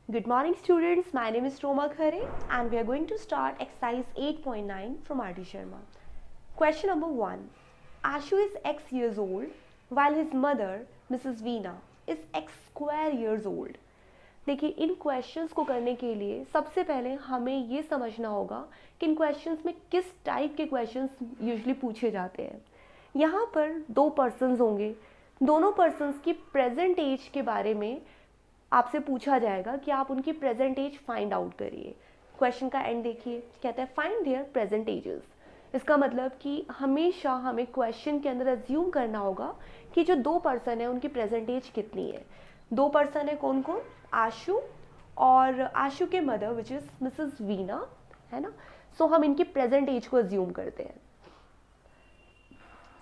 Good morning students, my name is Roma Khare and we are going to start exercise 8.9 from R.D. Sharma. Question number 1. Ashu is x years old while his mother, Mrs. Veena, is x square years old. देखिए इन questions को करने के लिए सबसे पहले हमें ये समझना होगा कि इन क्वेश्चंस में किस टाइप के क्वेश्चंस यूजुअली पूछे जाते हैं. यहाँ पर दो पर्सन्स होंगे, दोनों पर्सन्स की प्रेजेंट एज के बारे में आपसे पूछा जाएगा कि आप उनकी प्रेजेंट एज फाइंड आउट करिए. क्वेश्चन का एंड देखिए, कहता है फाइंड देयर प्रेजेंट एजेस. इसका मतलब कि हमेशा हमें क्वेश्चन के अंदर अज्यूम करना होगा कि जो दो पर्सन है उनकी प्रेजेंट एज कितनी है. दो पर्सन है कौन कौन? आशु और आशु के mother which is Mrs Veena, है ना. सो हम इनकी प्रेजेंट एज को अज्यूम करते हैं.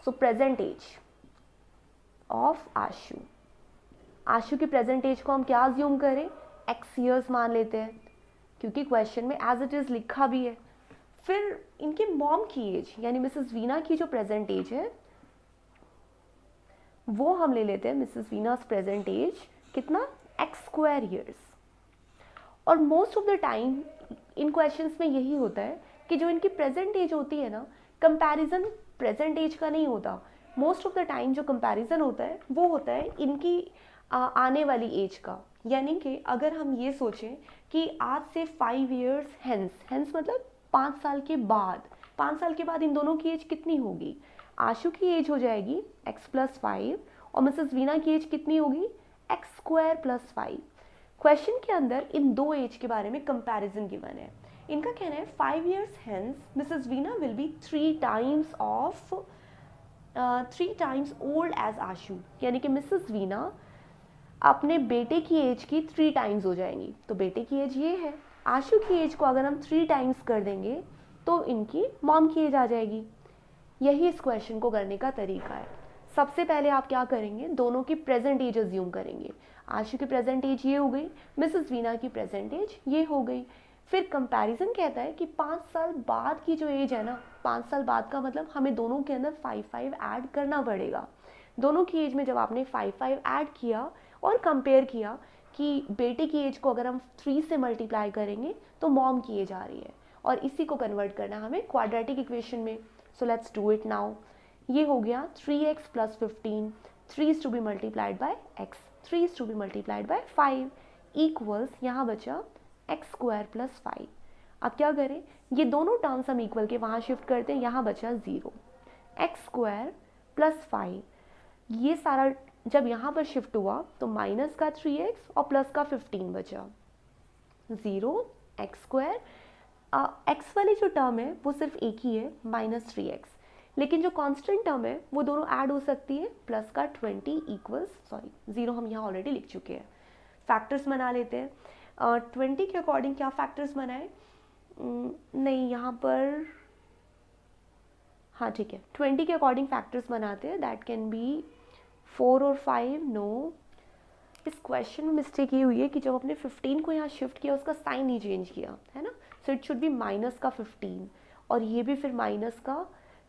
सो प्रेजेंट एज ऑफ आशु, आशु की प्रेजेंट एज को हम क्या अज्यूम करें? एक्स ईयर्स मान लेते हैं क्योंकि क्वेश्चन में एज इट इज लिखा भी है. फिर इनकी मॉम की एज यानी मिसेस वीना की जो प्रेजेंट एज है वो हम ले लेते हैं मिसेस वीनास प्रेजेंट एज कितना? X square years. और most of the time in questions में यही होता है कि जो इनकी प्रेजेंट एज होती है ना, कंपैरिजन प्रेजेंट एज का नहीं होता. मोस्ट ऑफ द टाइम जो कंपैरिजन होता है वो होता है इनकी आने वाली एज का. यानी कि अगर हम ये सोचें कि आज से 5 ईयर्स हेंस मतलब 5 साल के बाद, 5 साल के बाद इन दोनों की एज कितनी होगी? आशु की एज हो जाएगी x प्लस 5 और मिसेस वीना की एज कितनी होगी? X square plus 5. क्वेश्चन के अंदर इन दो एज के बारे में कंपैरिजन गिवन है. इनका कहना है 5 years hence Mrs Veena will be 3 times old age Ashu. यानी कि मिसेस वीना अपने बेटे की एज की 3 टाइम्स हो जाएंगी. तो बेटे की एज ये है, आशु की एज को अगर हम 3 टाइम्स कर देंगे तो इनकी मॉम की एज आ जाएगी. यही इस क्वेश्चन को करने का तरीका है. सबसे पहले आप क्या करेंगे? दोनों की प्रेजेंट एज अज्यूम करेंगे. आशु की प्रेजेंट एज ये हो गई, मिसेस वीना की प्रेजेंट एज ये हो गई. फिर कंपैरिजन कहता है कि 5 साल बाद की जो एज है ना, 5 साल बाद का मतलब हमें दोनों के अंदर 5 ऐड करना पड़ेगा. दोनों की एज में जब आपने 5 ऐड किया और कंपेयर किया कि बेटे की एज को अगर हम 3 से मल्टीप्लाई करेंगे तो मॉम की एज आ रही है, और इसी को कन्वर्ट करना हमें क्वाड्रेटिक इक्वेशन में. So let's do it now. ये हो गया 3x plus 15, 3 is to be multiplied by x, 3 is to be multiplied by 5 equals यहाँ बचा एक्स स्क्वायर प्लस 5. अब क्या करें? ये दोनों टर्म्स हम इक्वल के वहाँ शिफ्ट करते हैं, यहाँ बचा 0. एक्स स्क्वायर प्लस 5 ये सारा जब यहाँ पर शिफ्ट हुआ तो माइनस का 3x और प्लस का 15 बचा. 0 एक्स स्क्वायर, एक्स वाली जो टर्म है वो सिर्फ एक ही है -3x, लेकिन जो कांस्टेंट टर्म है वो दोनों ऐड हो सकती है. प्लस का 20 इक्वल्स, सॉरी 0 हम यहाँ ऑलरेडी लिख चुके हैं. फैक्टर्स बना लेते हैं. 20 के अकॉर्डिंग क्या फैक्टर्स बनाए? नहीं यहाँ पर, हाँ ठीक है, 20 के अकॉर्डिंग फैक्टर्स बनाते हैं. दैट कैन बी 4 और 5. नो, इस क्वेश्चन में मिस्टेक ये हुई है कि जब अपने 15 को यहाँ शिफ्ट किया उसका साइन नहीं चेंज किया है ना. So it should be minus का 15, और ये भी फिर माइनस का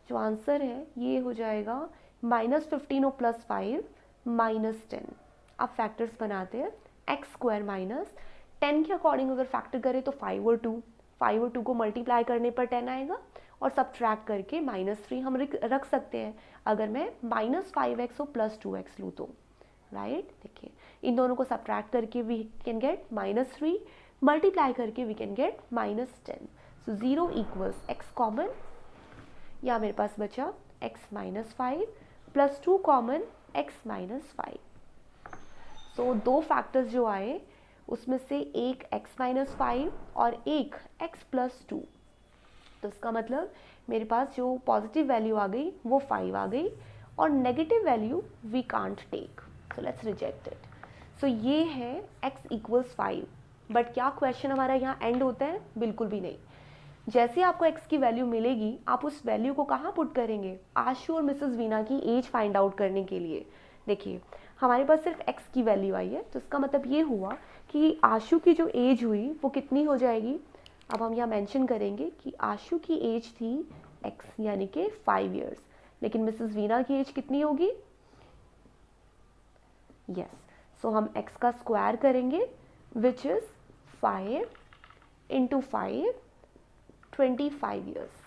जो आंसर है ये हो जाएगा -15 और प्लस 5 -10. अब फैक्टर्स बनाते हैं. एक्स स्क्वायर माइनस 10 के अकॉर्डिंग अगर फैक्टर करें तो 5 और 2, 5 और 2 को मल्टीप्लाई करने पर 10 आएगा, और सब्ट्रैक्ट करके -3 हम रख सकते हैं अगर मैं -5x और प्लस 2x लूँ तो. राइट, देखिए इन दोनों को सब्ट्रैक्ट करके वी कैन गेट -3, मल्टीप्लाई करके we can get -10. So 0 equals x common, या मेरे पास बचा x -5 plus 2 common x -5. So दो फैक्टर्स जो आए उसमें से एक x -5 और एक x प्लस 2. तो इसका मतलब मेरे पास जो पॉजिटिव वैल्यू आ गई वो 5 आ गई, और negative value we can't take, so let's reject it. So ये है x इक्वल्स 5. बट क्या क्वेश्चन हमारा यहाँ एंड होता है? बिल्कुल भी नहीं. जैसे आपको x की वैल्यू मिलेगी आप उस वैल्यू को कहाँ पुट करेंगे? आशु और मिसेस वीना की एज फाइंड आउट करने के लिए. देखिए हमारे पास सिर्फ x की वैल्यू आई है, तो इसका मतलब ये हुआ कि आशु की जो एज हुई वो कितनी हो जाएगी? अब हम यहाँ मेंशन करेंगे कि आशु की एज थी x यानी कि 5 ईयर्स, लेकिन मिसेस वीना की एज कितनी होगी? यस, सो हम x का स्क्वायर करेंगे विच इज़ 5 into 5, 25 years.